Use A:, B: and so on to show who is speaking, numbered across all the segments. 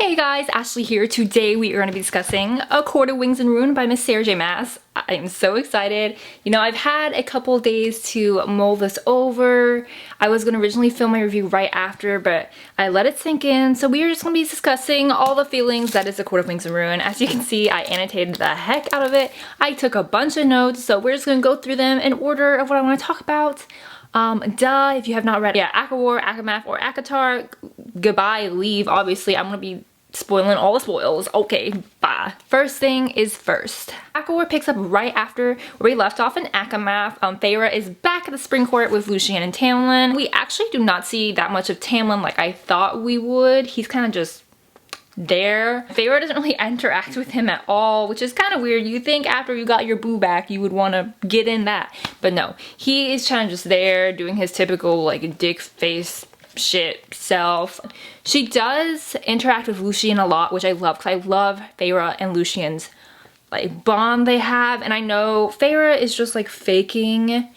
A: Hey guys, Ashley here. Today we are going to be discussing A Court of Wings and Ruin by Miss Sarah J. Maas. I am so excited. You know, I've had a couple days to mull this over. I was going to originally film my review right after, but I let it sink in. So we are just going to be discussing all the feelings that is A Court of Wings and Ruin. As you can see, I annotated the heck out of it. I took a bunch of notes, so we're just going to go through them in order of what I want to talk about. If you have not read ACOWAR, ACOMAF, or ACOTAR, goodbye, leave. Obviously, I'm gonna be spoiling all the spoils. Okay, bye. First thing is first. ACOWAR picks up right after where we left off in ACOMAF. Feyre is back at the spring court with Lucien and Tamlin. We actually do not see that much of Tamlin like I thought we would. He's kind of just there. Feyre doesn't really interact with him at all, which is kind of weird. You think after you got your boo back you would want to get in that, but no, he is kind of just there doing his typical like dick face shit self. She does interact with Lucien a lot, which I love because I love Feyre and Lucien's like bond they have, and I know Feyre is just like faking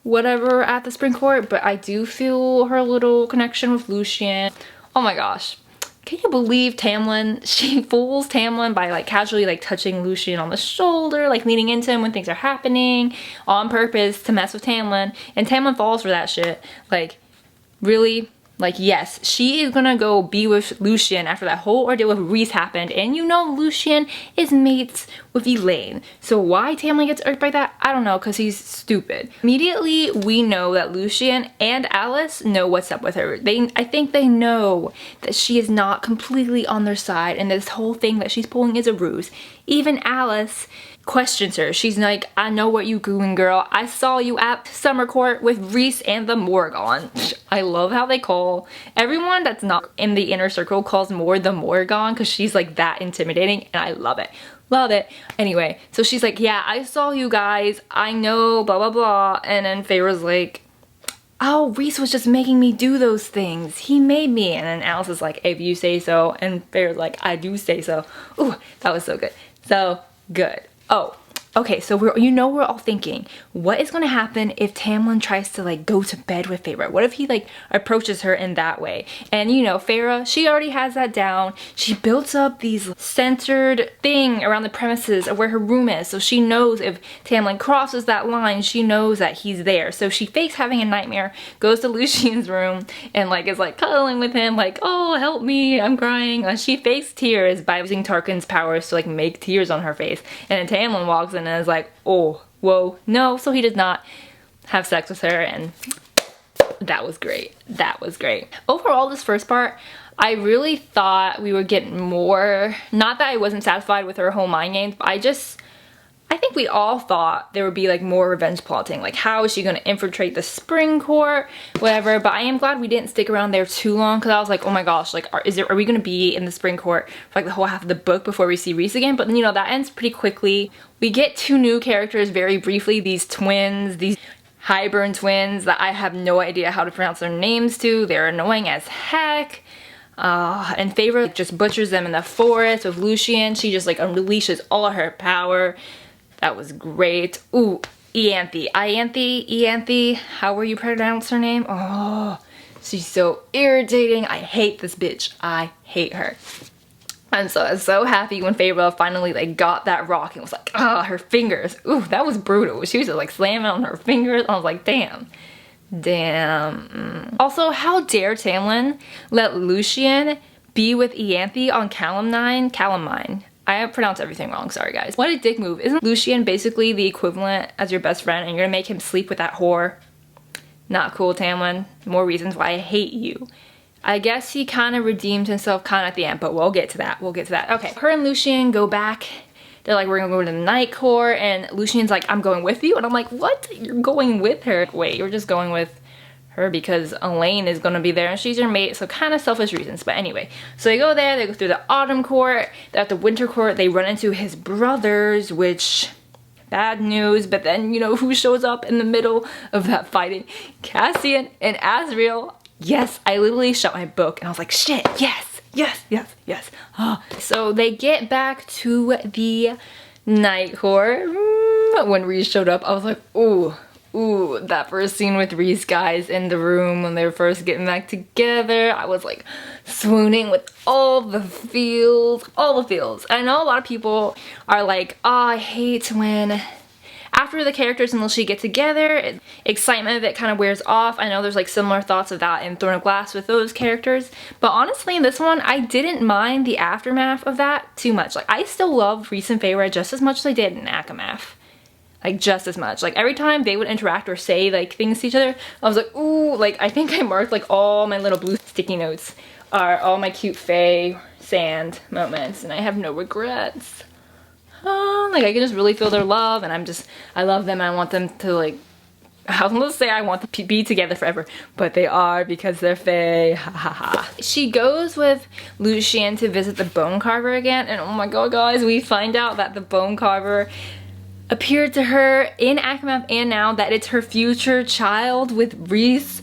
A: whatever at the spring court, but I do feel her little connection with Lucien. Oh my gosh. Can you believe Tamlin? She fools Tamlin by like casually like touching Lucien on the shoulder, like leaning into him when things are happening on purpose to mess with Tamlin, and Tamlin falls for that shit. Like, really? Like, yes, she is gonna go be with Lucien after that whole ordeal with Rhys happened, and you know Lucien is mates with Elaine. So why Tamlin gets irked by that? I don't know, because he's stupid. Immediately, we know that Lucien and Alice know what's up with her. I think they know that she is not completely on their side, and this whole thing that she's pulling is a ruse. Even Alice questions her. She's like, I know what you doing, girl. I saw you at summer court with Rhys and the Morgan. I love how they call everyone that's not in the inner circle calls Mord the Morgan, because she's like that intimidating, and I love it. Love it. Anyway, so she's like, yeah, I saw you guys. I know, blah, blah, blah. And then Feyre's like, oh, Rhys was just making me do those things. He made me. And then Alice is like, if you say so. And Feyre's like, I do say so. Ooh, that was so good. So good. Oh, okay, so we're all thinking, what is going to happen if Tamlin tries to like go to bed with Feyre? What if he like approaches her in that way? And you know, Feyre, she already has that down. She builds up these centered thing around the premises of where her room is, so she knows if Tamlin crosses that line, she knows that he's there. So she fakes having a nightmare, goes to Lucien's room, and like is like cuddling with him, like, oh, help me, I'm crying. And she fakes tears by using Tarquin's powers to like make tears on her face. And then Tamlin walks in and is like, oh, whoa, no. So he does not have sex with her, and that was great. That was great. Overall, this first part, I really thought we would get more. Not that I wasn't satisfied with her whole mind games, but I think we all thought there would be like more revenge plotting, like how is she going to infiltrate the spring court, whatever. But I am glad we didn't stick around there too long, because I was like, oh my gosh, like are we going to be in the spring court for like the whole half of the book before we see Rhys again? But you know, that ends pretty quickly. We get two new characters very briefly, these twins, these Highburn twins that I have no idea how to pronounce their names to. They're annoying as heck. And Feyre just butchers them in the forest with Lucien. She just like unleashes all of her power. That was great. Ooh, Ianthe, how were you pronounce her name? Oh, she's so irritating. I hate this bitch. I hate her. And so I was so happy when Feyre finally like got that rock and was like, ah, her fingers. Ooh, that was brutal. She was just like slamming on her fingers. I was like, damn. Damn. Also, how dare Tamlin let Lucien be with Ianthe on Calamine? I pronounce everything wrong, sorry guys. What a dick move. Isn't Lucien basically the equivalent as your best friend and you're gonna make him sleep with that whore? Not cool, Tamlin. More reasons why I hate you. I guess he kind of redeemed himself kind of at the end, but we'll get to that. We'll get to that. Okay, her and Lucien go back. They're like, we're gonna go to the night court, and Lucien's like, I'm going with you. And I'm like, what? You're going with her? Wait, you're just going with her because Elaine is gonna be there and she's your mate, so kind of selfish reasons. But anyway, so they go there, they go through the autumn court, they're at the winter court, they run into his brothers, which, bad news. But then, you know who shows up in the middle of that fighting? Cassian and Azriel. Yes, I literally shut my book and I was like, shit, yes, yes, yes, yes. Oh. So they get back to the night court. When Rhys showed up, I was like, ooh, ooh, that first scene with Reese, guys, in the room when they were first getting back together, I was like swooning with all the feels, all the feels. I know a lot of people are like, oh, I hate when after the characters and Lucy get together, excitement of it kind of wears off. I know there's like similar thoughts of that in Throne of Glass with those characters, but honestly in this one, I didn't mind the aftermath of that too much. Like, I still loved Reese and Feyre just as much as I did in Akamath. Like, just as much. Like, every time they would interact or say like things to each other, I was like, ooh, like I think I marked like all my little blue sticky notes are all my cute Fae sand moments, and I have no regrets. Like, I can just really feel their love, and I love them, and I want them to, like, I was gonna say I want them to be together forever, but they are because they're Fae, ha ha ha. She goes with Lucien to visit the bone carver again, and oh my god, guys, we find out that the bone carver appeared to her in Akamath and now that it's her future child with Reese.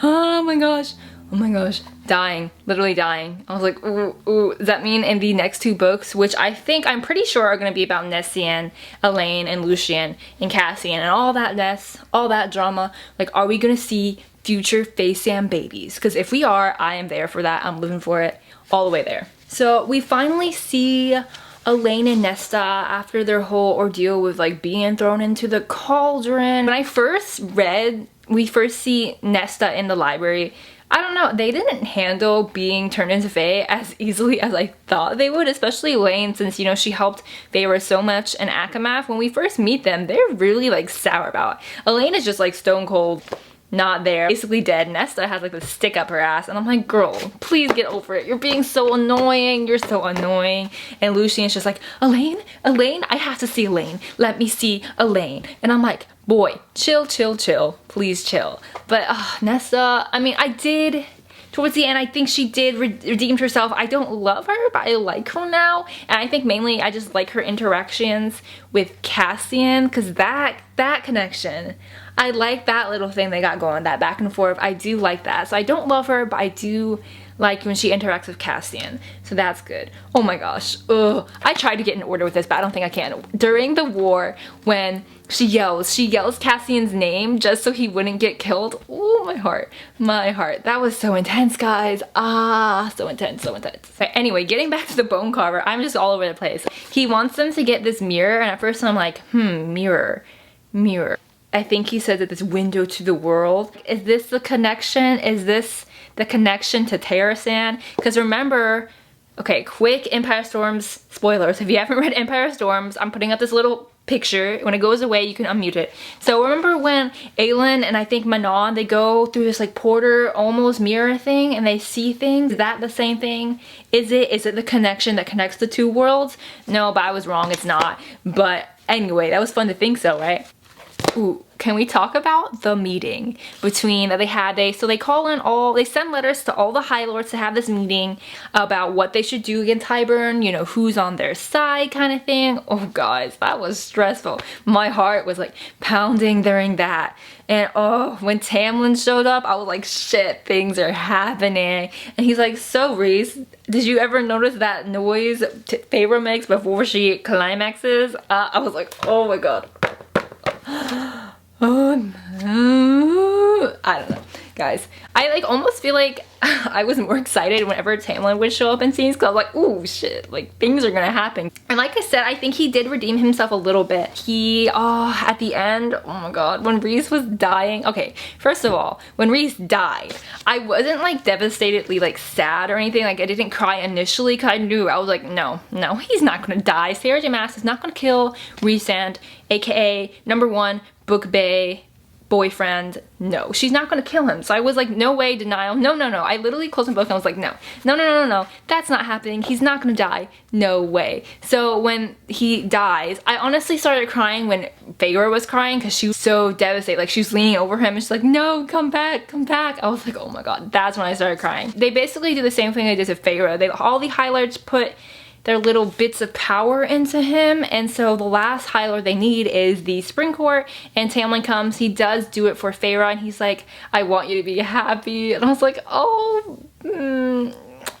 A: Oh my gosh. Oh my gosh, dying, literally dying. I was like, ooh, ooh. Does that mean in the next two books, which I'm pretty sure are gonna be about Nessian, Elaine, and Lucien, and Cassian, and all that mess, all that drama, like, are we gonna see future Fae Sam babies? Because if we are, I am there for that. I'm living for it all the way there. So we finally see Elaine and Nesta after their whole ordeal with like being thrown into the cauldron. When I first read, we first see Nesta in the library, I don't know, they didn't handle being turned into Fae as easily as I thought they would, especially Elaine, since, you know, she helped Feyre so much in Akamath. When we first meet them, they're really like sour about it. Elaine is just like stone cold, not there, basically dead. Nesta has like the stick up her ass, and I'm like, girl, please get over it. You're being so annoying. You're so annoying. And Lucien's just like, Elaine, Elaine, I have to see Elaine. Let me see Elaine. And I'm like, boy, chill, chill, chill. Please chill. But Nesta, I mean, I did, towards the end, I think she did redeem herself. I don't love her, but I like her now. And I think mainly I just like her interactions with Cassian, because that connection, I like that little thing they got going, that back and forth. I do like that. So I don't love her, but I do like when she interacts with Cassian. So that's good. Oh my gosh. Ugh. I tried to get in order with this, but I don't think I can. During the war, when she yells Cassian's name just so he wouldn't get killed. Oh, my heart. My heart. That was so intense, guys. Ah, so intense, so intense. So anyway, getting back to the bone carver, I'm just all over the place. He wants them to get this mirror, and at first I'm like, mirror. I think he said that this window to the world. Is this the connection? Is this the connection to Terrasan? Because remember, okay, quick Empire Storms spoilers. If you haven't read Empire Storms, I'm putting up this little picture. When it goes away, you can unmute it. So remember when Aelin and I think Manon, they go through this like porter almost mirror thing and they see things? Is that the same thing? Is it the connection that connects the two worlds? No, but I was wrong. It's not. But anyway, that was fun to think so, right? Ooh, can we talk about the meeting between that they had? So they call in they send letters to all the High Lords to have this meeting about what they should do against Hybern, you know, who's on their side kind of thing. Oh guys, that was stressful. My heart was like pounding during that. And oh, when Tamlin showed up, I was like, shit, things are happening. And he's like, so Reese, did you ever notice that noise Feyre makes before she climaxes? I was like, oh my god. Oh no. I don't know, guys. I like almost feel like I was more excited whenever Tamlin would show up in scenes, because I was like, ooh shit, like things are gonna happen. And like I said, I think he did redeem himself a little bit. At the end, oh my god, when Reese was dying. Okay, first of all, when Reese died, I wasn't like devastatedly like sad or anything. Like I didn't cry initially because I knew, I was like, no, he's not gonna die. Sarah J Maas is not gonna kill Rhysand, aka #1 Book Bay boyfriend. No, she's not gonna kill him. So I was like, no way, denial. No. I literally closed my book and I was like, no, that's not happening. He's not gonna die. No way. So when he dies, I honestly started crying when Feyre was crying because she was so devastated. Like she was leaning over him and she's like, no, come back. I was like, oh my god, that's when I started crying. They basically do the same thing they did to Feyre. All the High Lords put their little bits of power into him, and so the last High Lord they need is the Spring Court, and Tamlin comes. He does do it for Feyre, and he's like, I want you to be happy. And I was like, oh,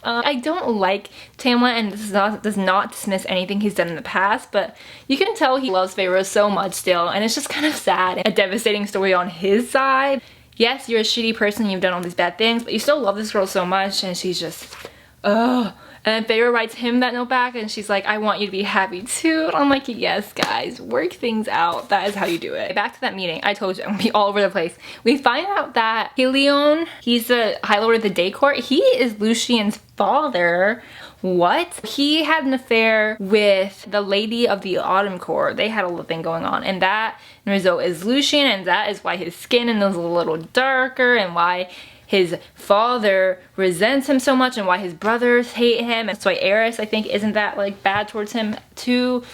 A: I don't like Tamlin, and this does not dismiss anything he's done in the past, but you can tell he loves Feyre so much still, and it's just kind of sad. A devastating story on his side. Yes, you're a shitty person, you've done all these bad things, but you still love this girl so much, and she's just, ugh. And Feyre writes him that note back, and she's like, I want you to be happy too. And I'm like, yes, guys, work things out. That is how you do it. Back to that meeting. I told you, I'm gonna be all over the place. We find out that Helion, he's the High Lord of the Day Court. He is Lucien's father. What? He had an affair with the Lady of the Autumn Court. They had a little thing going on, and that result is Lucien, and that is why his skin is a little darker, and why his father resents him so much, and why his brothers hate him. And that's why Eris, I think, isn't that like bad towards him too.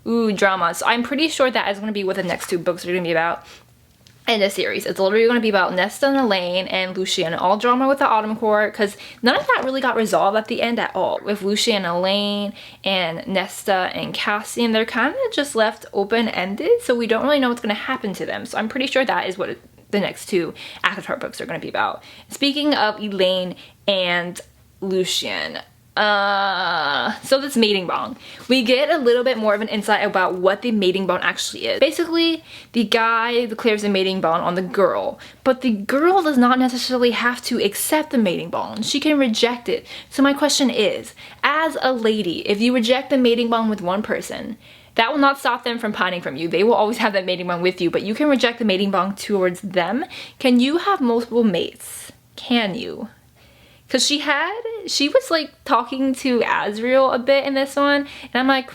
A: Ooh, drama. So I'm pretty sure that is going to be what the next 2 books are going to be about in this series. It's literally going to be about Nesta and Elaine and Lucien, all drama with the Autumn Court, because none of that really got resolved at the end at all. With Lucien and Elaine and Nesta and Cassian, they're kind of just left open-ended, so we don't really know what's going to happen to them. So I'm pretty sure that is what the next 2 ACOTAR books are going to be about. Speaking of Elaine and Lucien, so this mating bond, we get a little bit more of an insight about what the mating bond actually is. Basically, the guy declares a mating bond on the girl, but the girl does not necessarily have to accept the mating bond. She can reject it. So my question is, as a lady, if you reject the mating bond with one person, that will not stop them from pining from you. They will always have that mating bond with you, but you can reject the mating bond towards them. Can you have multiple mates? Can you? Because she was like talking to Azriel a bit in this one, and I'm like,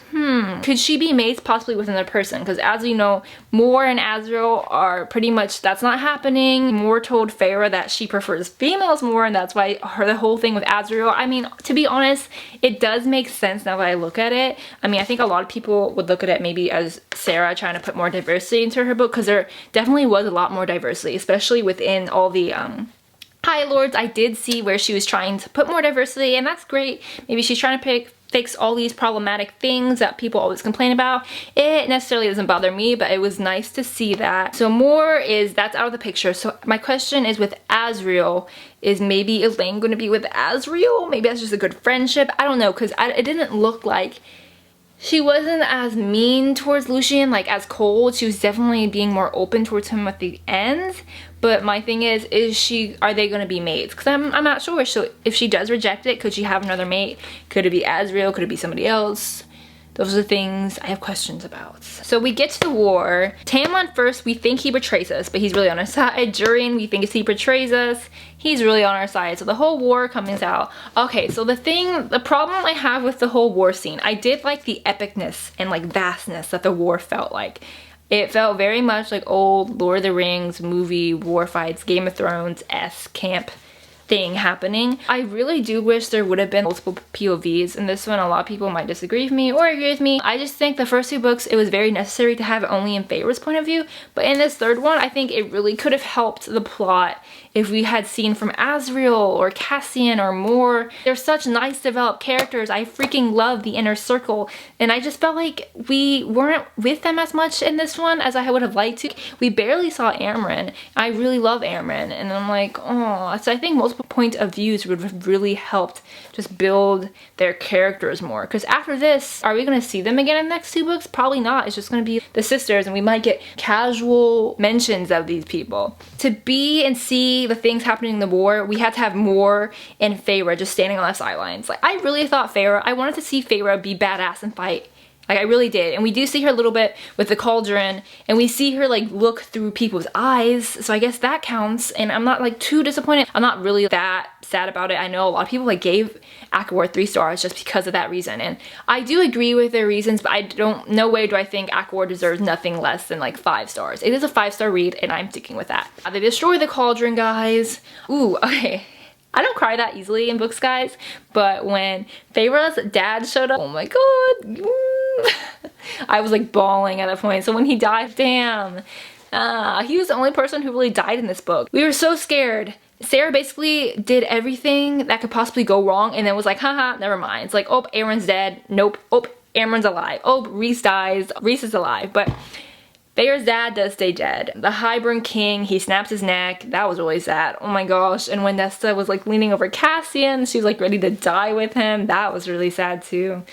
A: could she be mates possibly with another person? Because as you know, Mor and Azriel are pretty much, that's not happening. Mor told Feyre that she prefers females more, and that's why the whole thing with Azriel, I mean, to be honest, it does make sense now that I look at it. I mean, I think a lot of people would look at it maybe as Sarah trying to put more diversity into her book, because there definitely was a lot more diversity, especially within all the High Lords. I did see where she was trying to put more diversity, and that's great. Maybe she's trying to fix all these problematic things that people always complain about. It necessarily doesn't bother me, but it was nice to see that. So Mor that's out of the picture. So my question is, with Azriel, is maybe Elaine going to be with Azriel? Maybe that's just a good friendship. I don't know, because it didn't look like she wasn't as mean towards Lucien, like as cold. She was definitely being more open towards him at the end. But my thing is are they going to be mates? Because I'm not sure. So if she does reject it, could she have another mate? Could it be Azriel? Could it be somebody else? Those are the things I have questions about. So we get to the war. Tamlin first, we think he betrays us, but he's really on our side. Jurian, we think he betrays us. He's really on our side. So the whole war comes out. Okay, so the problem I have with the whole war scene, I did like the epicness and like vastness that the war felt like. It felt very much like old Lord of the Rings movie war fights, Game of Thrones-esque camp thing happening. I really do wish there would have been multiple POVs in this one. A lot of people might disagree with me or agree with me. I just think the first 2 books, it was very necessary to have it only in Feyre's point of view, but in this 3rd one, I think it really could have helped the plot if we had seen from Azriel or Cassian or Mor. They're such nice developed characters. I freaking love the inner circle, and I just felt like we weren't with them as much in this one as I would have liked to. We barely saw Amren. I really love Amren, and I'm like, oh. So I think multiple point of views would have really helped just build their characters more. Because after this, are we going to see them again in the next 2 books? Probably not. It's just going to be the sisters, and we might get casual mentions of these people. To be and see the things happening in the war, we had to have Mor and Feyre just standing on the sidelines. Like, I really thought I wanted to see Feyre be badass and fight. Like, I really did. And we do see her a little bit with the cauldron, and we see her like look through people's eyes, so I guess that counts. And I'm not like too disappointed. I'm not really that sad about it. I know a lot of people like gave ACOWAR 3 stars just because of that reason, and I do agree with their reasons, but no way do I think ACOWAR deserves nothing less than like 5 stars. It is a 5-star read, and I'm sticking with that. They destroy the cauldron, guys. Ooh, okay. I don't cry that easily in books, guys, but when Feyre's dad showed up, oh my god, I was like bawling at that point. So when he died, damn, he was the only person who really died in this book. We were so scared. Sarah basically did everything that could possibly go wrong, and then was like, haha, never mind. It's like, oh, Aaron's dead. Nope. Oh, Aaron's alive. Oh, Rhys dies. Rhys is alive. But Feyre's dad does stay dead. The Hybern King, he snaps his neck. That was really sad. Oh my gosh. And when Nesta was like leaning over Cassian, she was like ready to die with him. That was really sad too.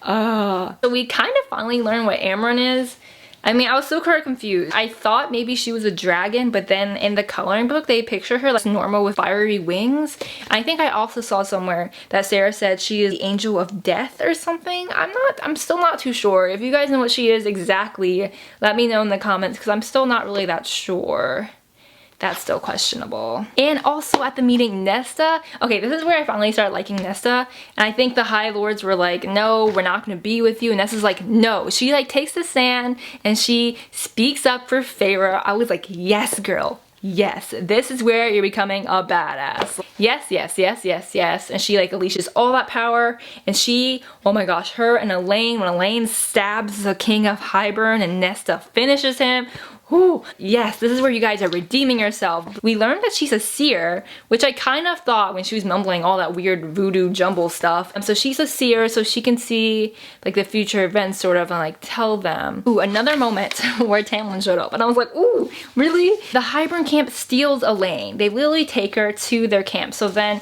A: So we kind of finally learned what Amryn is. I mean, I was so kind of confused. I thought maybe she was a dragon, but then in the coloring book, they picture her like normal with fiery wings. I think I also saw somewhere that Sarah said she is the angel of death or something. I'm still not too sure. If you guys know what she is exactly, let me know in the comments because I'm still not really that sure. That's still questionable. And also at the meeting, Nesta, okay, this is where I finally started liking Nesta, and I think the High Lords were like, no, we're not gonna be with you, and Nesta's like, no. She like takes the stand and she speaks up for Feyre. I was like, yes, girl. Yes, this is where you're becoming a badass. Yes, yes, yes, yes, yes. And she like unleashes all that power, and she, oh my gosh, her and Elaine, when Elaine stabs the King of Hybern and Nesta finishes him. Ooh, yes, this is where you guys are redeeming yourself. We learned that she's a seer, which I kind of thought when she was mumbling all that weird voodoo jumble stuff. So she's a seer, so she can see like the future events sort of and like tell them. Ooh, another moment where Tamlin showed up and I was like, ooh, really? The Hybern camp steals Elaine. They literally take her to their camp. So then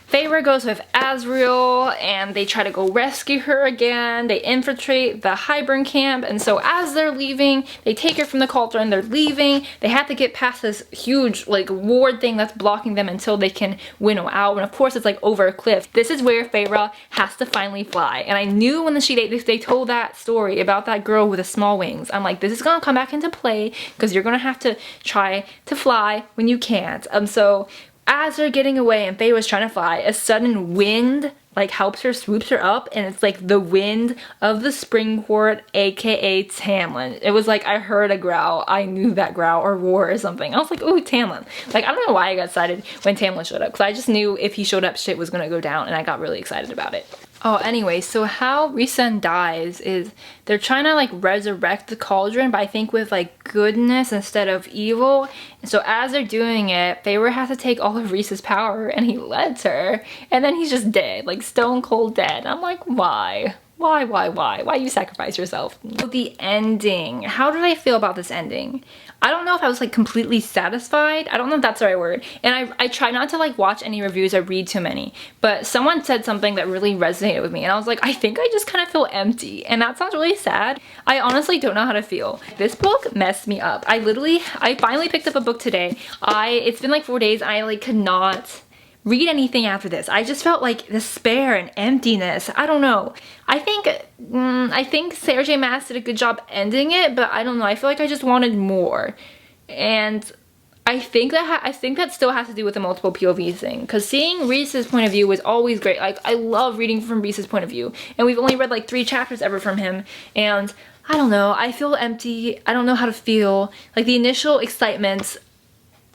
A: Feyre goes with Azriel and they try to go rescue her again. They infiltrate the Hybern camp, and so as they're leaving, they take her from the cauldron. They're leaving. They have to get past this huge like ward thing that's blocking them until they can winnow out, and of course it's like over a cliff. This is where Feyre has to finally fly, and I knew when they told that story about that girl with the small wings, I'm like, this is gonna come back into play because you're gonna have to try to fly when you can't. So as they're getting away and Faye was trying to fly, a sudden wind like helps her, swoops her up, and it's like the wind of the Springport, aka Tamlin. It was like I heard a growl. I knew that growl or roar or something. I was like, ooh, Tamlin. Like, I don't know why I got excited when Tamlin showed up, because I just knew if he showed up, shit was gonna go down, and I got really excited about it. Oh, anyway, so how Rhysand dies is they're trying to like resurrect the cauldron, but I think with like goodness instead of evil. And so as they're doing it, Feyre has to take all of Rhys's power, and he lets her, and then he's just dead, like stone cold dead. I'm like, why? Why you sacrifice yourself? The ending. How did I feel about this ending? I don't know if I was like completely satisfied. I don't know if that's the right word. And I try not to like watch any reviews or read too many, but someone said something that really resonated with me, and I was like, I think I just kind of feel empty, and that sounds really sad. I honestly don't know how to feel. This book messed me up. I finally picked up a book today. It's been like 4 days. I like could not read anything after this. I just felt like despair and emptiness. I don't know. I think Sarah J. Maas did a good job ending it, but I don't know. I feel like I just wanted more. And I think that still has to do with the multiple POV thing, because seeing Rhys's point of view was always great. Like, I love reading from Rhys's point of view, and we've only read like 3 chapters ever from him, and I don't know. I feel empty. I don't know how to feel. Like, the initial excitement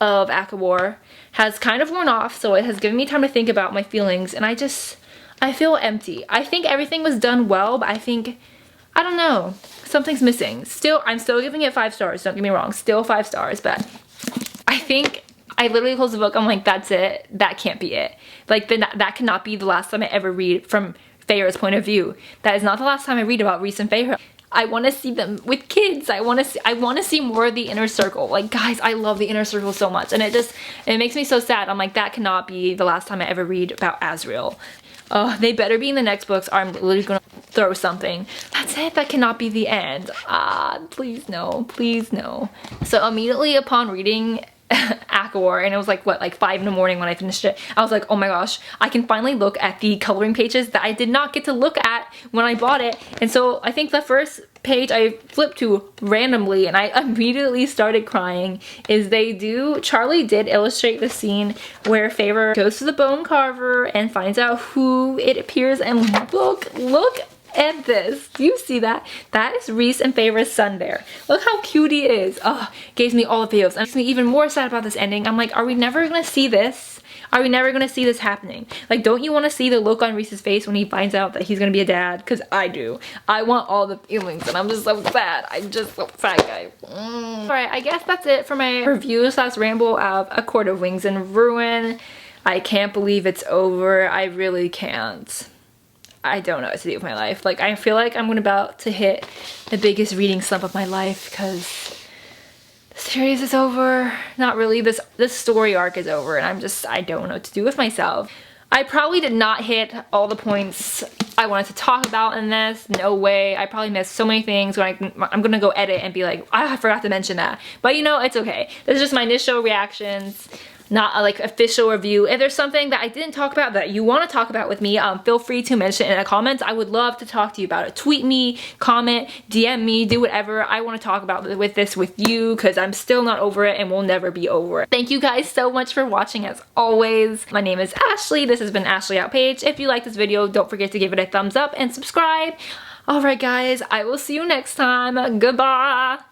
A: of Akabor has kind of worn off, so it has given me time to think about my feelings, and I feel empty. I think everything was done well, but I don't know, something's missing. I'm still giving it 5 stars, don't get me wrong, still 5 stars, but I think I literally closed the book, I'm like, that's it, that can't be it. Like, that cannot be the last time I ever read from Feyre's point of view. That is not the last time I read about Rhys and Feyre. I want to see them with kids. I want to see more of the inner circle. Like, guys, I love the inner circle so much, and it makes me so sad. I'm like, that cannot be the last time I ever read about Azriel. They better be in the next books, or I'm literally gonna throw something. That's it. That cannot be the end. Please no. Please no. So immediately upon reading Akabor, and it was like, what, like 5 in the morning when I finished it, I was like, oh my gosh, I can finally look at the coloring pages that I did not get to look at when I bought it. And so I think the first page I flipped to randomly, and I immediately started crying, is Charlie did illustrate the scene where Feyre goes to the bone carver and finds out who it appears, and look at this. Do you see that? That is Rhys and Feyre's son there. Look how cute he is. Oh, gives me all the feels. And makes me even more sad about this ending. I'm like, are we never gonna see this? Are we never gonna see this happening? Like, don't you want to see the look on Rhys's face when he finds out that he's gonna be a dad? Because I do. I want all the feelings, and I'm just so sad. I'm just so sad, guys. Alright, I guess that's it for my review / ramble of A Court of Wings and Ruin. I can't believe it's over. I really can't. I don't know what to do with my life. Like, I feel like I'm about to hit the biggest reading slump of my life because the series is over. Not really, this story arc is over, and I don't know what to do with myself. I probably did not hit all the points I wanted to talk about in this. No way. I probably missed so many things when I'm gonna go edit and be like, I forgot to mention that. But you know, it's okay. This is just my initial reactions, not a like official review. If there's something that I didn't talk about that you want to talk about with me, feel free to mention it in the comments. I would love to talk to you about it. Tweet me, comment, DM me, do whatever. I want to talk about this with you because I'm still not over it and will never be over it. Thank you guys so much for watching as always. My name is Ashley. This has been Ashley Out Page. If you like this video, don't forget to give it a thumbs up and subscribe. Alright guys, I will see you next time. Goodbye!